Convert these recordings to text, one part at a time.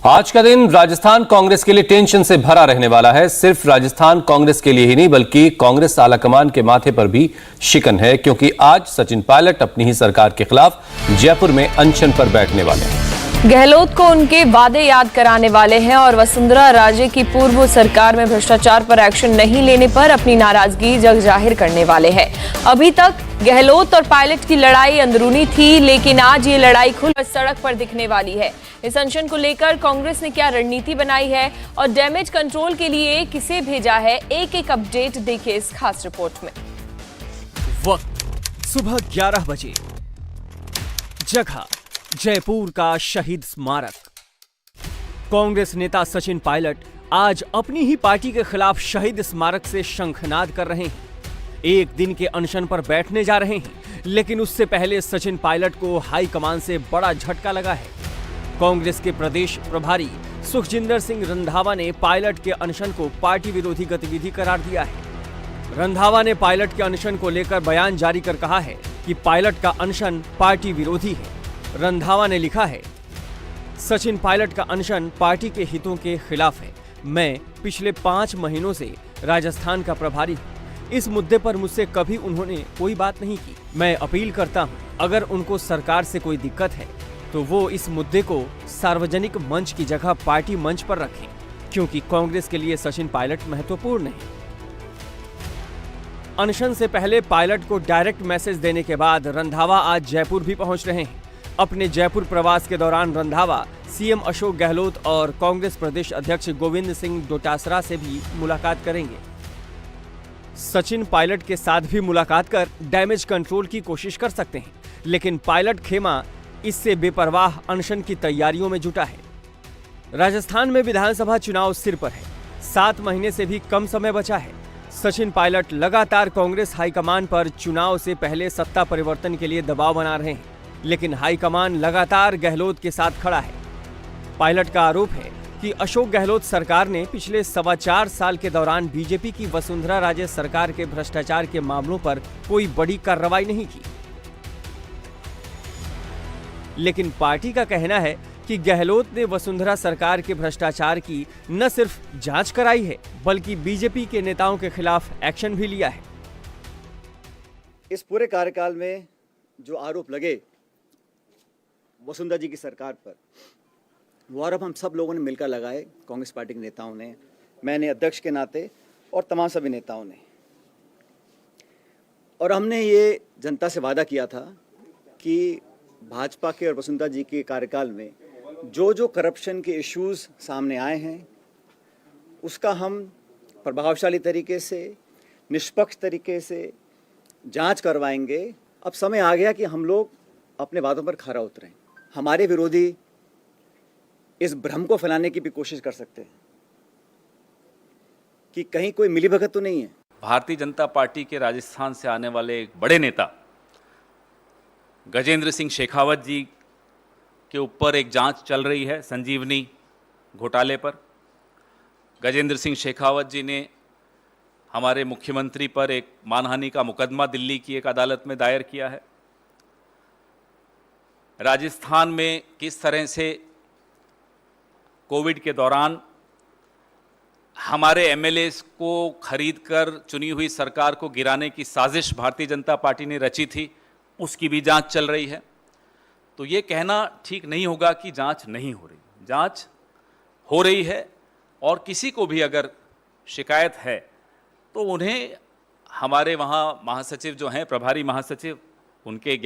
आज का दिन राजस्थान कांग्रेस के लिए टेंशन से भरा रहने वाला है। सिर्फ राजस्थान कांग्रेस के लिए ही नहीं बल्कि कांग्रेस आलाकमान के माथे पर भी शिकन है, क्योंकि आज सचिन पायलट अपनी ही सरकार के खिलाफ जयपुर में अनशन पर बैठने वाले हैं। गहलोत को उनके वादे याद कराने वाले हैं और वसुंधरा राजे की पूर्व सरकार में भ्रष्टाचार पर एक्शन नहीं लेने पर अपनी नाराजगी जग जाहिर करने वाले हैं। अभी तक गहलोत और पायलट की लड़ाई अंदरूनी थी, लेकिन आज ये लड़ाई खुलकर सड़क पर दिखने वाली है। इस अनशन को लेकर कांग्रेस ने क्या रणनीति बनाई है और डैमेज कंट्रोल के लिए किसे भेजा है, एक एक अपडेट देखिए इस खास रिपोर्ट में। वक्त सुबह 11 बजे, जगह जयपुर का शहीद स्मारक। कांग्रेस नेता सचिन पायलट आज अपनी ही पार्टी के खिलाफ शहीद स्मारक से शंखनाद कर रहे हैं। एक दिन के अनशन पर बैठने जा रहे हैं, लेकिन उससे पहले सचिन पायलट को हाईकमान से बड़ा झटका लगा है। कांग्रेस के प्रदेश प्रभारी सुखजिंदर सिंह रंधावा ने पायलट के अनशन को पार्टी विरोधी गतिविधि करार दिया है। रंधावा ने पायलट के अनशन को लेकर बयान जारी कर कहा है कि पायलट का अनशन पार्टी विरोधी है। रंधावा ने लिखा है, सचिन पायलट का अनशन पार्टी के हितों के खिलाफ है। मैं पिछले 5 महीनों से राजस्थान का प्रभारी हूँ। इस मुद्दे पर मुझसे कभी उन्होंने कोई बात नहीं की। मैं अपील करता हूँ, अगर उनको सरकार से कोई दिक्कत है तो वो इस मुद्दे को सार्वजनिक मंच की जगह पार्टी मंच पर रखें, क्योंकि कांग्रेस के लिए सचिन पायलट महत्वपूर्ण है। अनशन से पहले पायलट को डायरेक्ट मैसेज देने के बाद रंधावा आज जयपुर भी पहुंच रहे हैं। अपने जयपुर प्रवास के दौरान रंधावा सीएम अशोक गहलोत और कांग्रेस प्रदेश अध्यक्ष गोविंद सिंह डोटासरा से भी मुलाकात करेंगे। सचिन पायलट के साथ भी मुलाकात कर डैमेज कंट्रोल की कोशिश कर सकते हैं, लेकिन पायलट खेमा इससे बेपरवाह अनशन की तैयारियों में जुटा है। राजस्थान में विधानसभा चुनाव सिर पर है। 7 महीने से भी कम समय बचा है। सचिन पायलट लगातार कांग्रेस हाईकमान पर चुनाव से पहले सत्ता परिवर्तन के लिए दबाव बना रहे हैं, लेकिन हाईकमान लगातार गहलोत के साथ खड़ा है। पायलट का आरोप है कि अशोक गहलोत सरकार ने पिछले 4.25 साल के दौरान बीजेपी की वसुंधरा राजे सरकार के भ्रष्टाचार के मामलों पर कोई बड़ी कार्रवाई नहीं की। लेकिन पार्टी का कहना है कि गहलोत ने वसुंधरा सरकार के भ्रष्टाचार की न सिर्फ जांच कराई है, बल्कि बीजेपी के नेताओं के खिलाफ एक्शन भी लिया है। इस पूरे कार्यकाल में जो आरोप लगे वसुंधरा जी की सरकार पर, वो आरोप हम सब लोगों ने मिलकर लगाए। कांग्रेस पार्टी के नेताओं ने, मैंने अध्यक्ष के नाते और तमाम सभी नेताओं ने, और हमने ये जनता से वादा किया था कि भाजपा के और वसुंधरा जी के कार्यकाल में जो करप्शन के इश्यूज सामने आए हैं, उसका हम प्रभावशाली तरीके से, निष्पक्ष तरीके से जांच करवाएंगे। अब समय आ गया कि हम लोग अपने वादों पर खरा उतरें। हमारे विरोधी इस भ्रम को फैलाने की भी कोशिश कर सकते हैं कि कहीं कोई मिलीभगत तो नहीं है। भारतीय जनता पार्टी के राजस्थान से आने वाले एक बड़े नेता गजेंद्र सिंह शेखावत जी के ऊपर एक जांच चल रही है संजीवनी घोटाले पर। गजेंद्र सिंह शेखावत जी ने हमारे मुख्यमंत्री पर एक मानहानि का मुकदमा दिल्ली की एक अदालत में दायर किया है। राजस्थान में किस तरह से कोविड के दौरान हमारे एमएलएस को खरीदकर चुनी हुई सरकार को गिराने की साजिश भारतीय जनता पार्टी ने रची थी, उसकी भी जांच चल रही है। तो ये कहना ठीक नहीं होगा कि जांच नहीं हो रही। जांच हो रही है, और किसी को भी अगर शिकायत है तो उन्हें हमारे वहाँ महासचिव जो हैं, प्रभारी महासचिव, उनके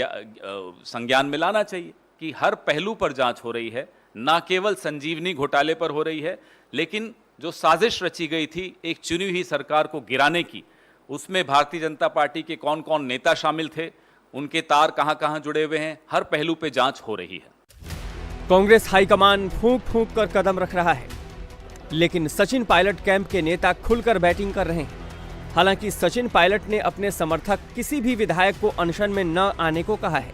संज्ञान में लाना चाहिए कि हर पहलू पर जांच हो रही है, ना केवल संजीवनी घोटाले पर हो रही है, लेकिन जो साजिश रची गई थी एक चुनी हुई सरकार को गिराने की, उसमें भारतीय जनता पार्टी के कौन कौन नेता शामिल थे, उनके तार कहां कहां जुड़े हुए हैं, हर पहलू पे जांच हो रही है। कांग्रेस हाईकमान फूंक फूंक कर कदम रख रहा है, लेकिन सचिन पायलट कैंप के नेता खुलकर बैटिंग कर रहे हैं। हालांकि सचिन पायलट ने अपने समर्थक किसी भी विधायक को अनशन में न आने को कहा है,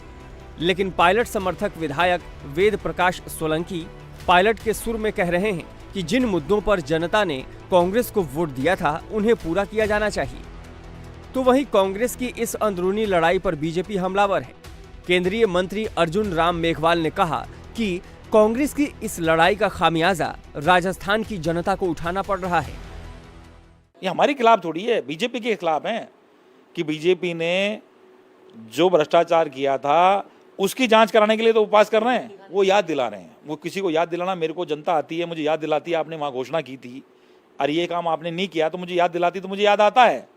लेकिन पायलट समर्थक विधायक वेद प्रकाश सोलंकी पायलट के सुर में कह रहे हैं कि जिन मुद्दों पर जनता ने कांग्रेस को वोट दिया था उन्हें पूरा किया जाना चाहिए। तो वहीं कांग्रेस की इस अंदरूनी लड़ाई पर बीजेपी हमलावर है। केंद्रीय मंत्री अर्जुन राम मेघवाल ने कहा कि कांग्रेस की इस लड़ाई का खामियाजा राजस्थान की जनता को उठाना पड़ रहा है। ये हमारे खिलाफ थोड़ी है, बीजेपी के खिलाफ है कि बीजेपी ने जो भ्रष्टाचार किया था उसकी जांच कराने के लिए तो उपवास कर रहे हैं, वो याद दिला रहे हैं। वो किसी को याद दिलाना, मेरे को जनता आती है, मुझे याद दिलाती है आपने वहाँ घोषणा की थी और ये काम आपने नहीं किया, तो मुझे याद दिलाती तो मुझे याद आता है।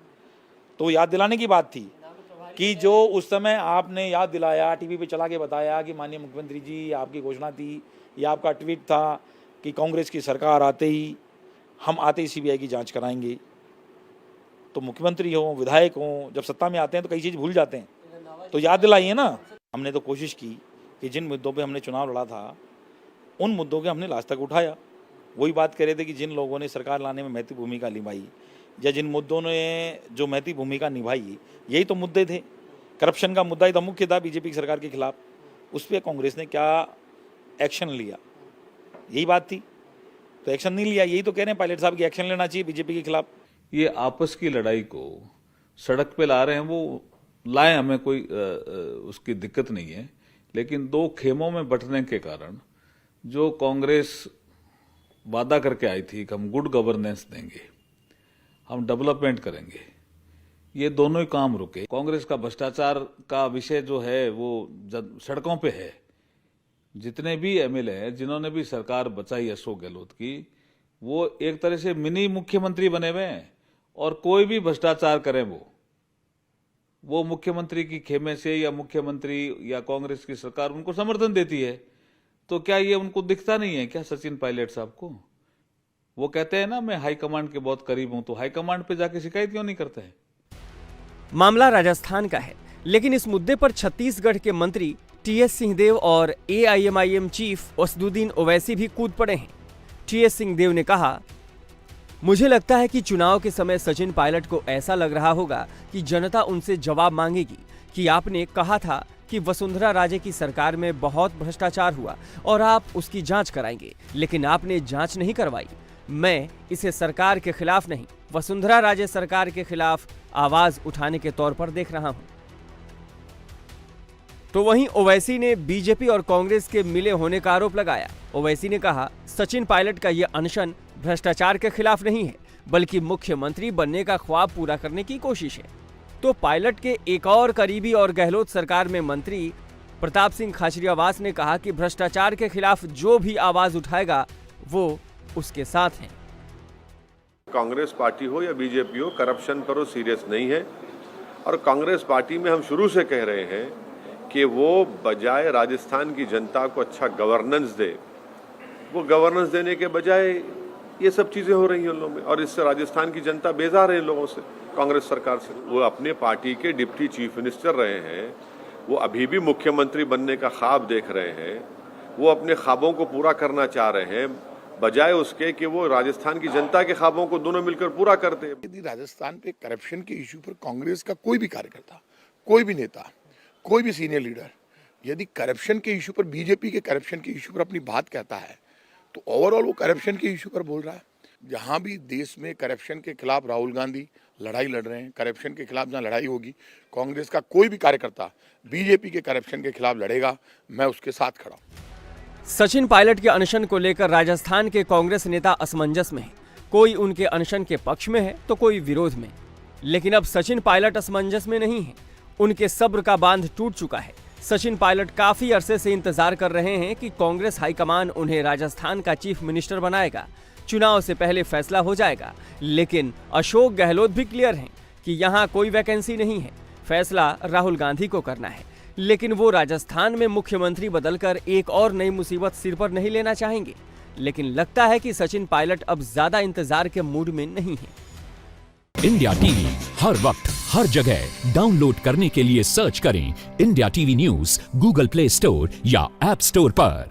तो याद दिलाने की बात थी कि जो उस समय आपने याद दिलाया, टीवी पे चला के बताया कि माननीय मुख्यमंत्री जी आपकी घोषणा थी, या आपका ट्वीट था कि कांग्रेस की सरकार आते ही सीबीआई की जांच कराएंगे। तो मुख्यमंत्री हो, विधायक हो, जब सत्ता में आते हैं तो कई चीज़ भूल जाते हैं, तो याद दिलाइए ना। हमने तो कोशिश की कि जिन मुद्दों पे हमने चुनाव लड़ा था उन मुद्दों के हमने लास्ट तक उठाया। वही बात कर रहे थे कि जिन लोगों ने सरकार लाने में महत्वपूर्ण भूमिका निभाई या जिन मुद्दों ने जो महत्वपूर्ण भूमिका निभाई, यही तो मुद्दे थे। करप्शन का मुद्दा ही तो मुख्य था बीजेपी की सरकार के खिलाफ, उस पर कांग्रेस ने क्या एक्शन लिया, यही बात थी। तो एक्शन नहीं लिया, यही तो कह रहे हैं पायलट साहब की एक्शन लेना चाहिए बीजेपी के खिलाफ। ये आपस की लड़ाई को सड़क पे ला रहे हैं, वो लाए, हमें कोई उसकी दिक्कत नहीं है, लेकिन दो खेमों में बंटने के कारण जो कांग्रेस वादा करके आई थी कि हम गुड गवर्नेंस देंगे, हम डेवलपमेंट करेंगे, ये दोनों ही काम रुके। कांग्रेस का भ्रष्टाचार का विषय जो है वो सड़कों पे है। जितने भी एमएलए हैं जिन्होंने भी सरकार बचाई अशोक गहलोत की, वो एक तरह से मिनी मुख्यमंत्री बने हुए हैं, और कोई भी भ्रष्टाचार करें वो मुख्यमंत्री की खेमे से या मुख्यमंत्री या कांग्रेस की सरकार उनको समर्थन देती है। तो क्या ये उनको दिखता नहीं है क्या सचिन पायलट साहब को? वो कहते हैं ना मैं हाईकमांड के बहुत करीब हूं, तो हाईकमांड पे जाके शिकायत क्यों नहीं करते हैं? मामला राजस्थान का है, लेकिन इस मुद्दे पर छत्तीसगढ़ के मंत्री टीएस सिंहदेव और एआईएमआईएम चीफ असदुद्दीन ओवैसी भी कूद पड़े हैं। टीएस सिंहदेव ने कहा, मुझे लगता है कि चुनाव के समय सचिन पायलट को ऐसा लग रहा होगा कि जनता उनसे जवाब मांगेगी कि आपने कहा था कि वसुंधरा राजे की सरकार में बहुत भ्रष्टाचार हुआ और आप उसकी जांच कराएंगे, लेकिन आपने जांच नहीं करवाई। मैं इसे सरकार के खिलाफ नहीं, वसुंधरा राजे सरकार के खिलाफ आवाज उठाने के तौर पर देख रहा हूं। तो वहीं ओवैसी ने बीजेपी और कांग्रेस के मिले होने का आरोप लगाया। ओवैसी ने कहा, सचिन पायलट का यह अनशन भ्रष्टाचार के खिलाफ नहीं है, बल्कि मुख्यमंत्री बनने का ख्वाब पूरा करने की कोशिश है। तो पायलट के एक और करीबी और गहलोत सरकार में मंत्री प्रताप सिंह खाचरियावास ने कहा कि भ्रष्टाचार के खिलाफ जो भी आवाज उठाएगा वो उसके साथ हैं। कांग्रेस पार्टी हो या बीजेपी हो, करप्शन पर वो सीरियस नहीं है। और कांग्रेस पार्टी में हम शुरू से कह रहे हैं कि वो बजाय राजस्थान की जनता को अच्छा गवर्नेंस दे, वो गवर्नेंस देने के बजाय ये सब चीजें हो रही हैं उन लोगों में, और इससे राजस्थान की जनता बेजार है इन लोगों से, कांग्रेस सरकार से। वो अपने पार्टी के डिप्टी चीफ मिनिस्टर रहे हैं, वो अभी भी मुख्यमंत्री बनने का ख्वाब देख रहे हैं, वो अपने ख्वाबों को पूरा करना चाह रहे हैं, बजाय उसके कि वो राजस्थान की जनता के ख्वाबों को दोनों मिलकर पूरा करते हैं। यदि राजस्थान पे करप्शन के इशू पर कांग्रेस का कोई भी कार्यकर्ता, कोई भी नेता, कोई भी सीनियर लीडर यदि करप्शन के इशू पर, बीजेपी के करप्शन के इशू पर अपनी बात कहता है, तो ओवरऑल वो करप्शन के इशू पर बोल रहा है। जहां भी देश में करप्शन के खिलाफ राहुल गांधी लड़ाई लड़ रहे हैं, करप्शन के खिलाफ जहां लड़ाई होगी, कांग्रेस का कोई भी कार्यकर्ता बीजेपी के करप्शन के खिलाफ लड़ेगा, मैं उसके साथ खड़ा हूं। सचिन पायलट के अनशन को लेकर राजस्थान के कांग्रेस नेता असमंजस में है। कोई उनके अनशन के पक्ष में है तो कोई विरोध में। लेकिन अब सचिन पायलट असमंजस में नहीं है, उनके सब्र का बांध टूट चुका है। सचिन पायलट काफी अरसे से इंतजार कर रहे हैं कि कांग्रेस हाईकमान उन्हें राजस्थान का चीफ मिनिस्टर बनाएगा, चुनाव से पहले फैसला हो जाएगा। लेकिन अशोक गहलोत भी क्लियर हैं कि यहाँ कोई वैकेंसी नहीं है, फैसला राहुल गांधी को करना है। लेकिन वो राजस्थान में मुख्यमंत्री बदलकर एक और नई मुसीबत सिर पर नहीं लेना चाहेंगे। लेकिन लगता है कि सचिन पायलट अब ज्यादा इंतजार के मूड में नहीं है। इंडिया टीवी हर वक्त हर जगह डाउनलोड करने के लिए सर्च करें India TV news Google play store या ऐप स्टोर पर।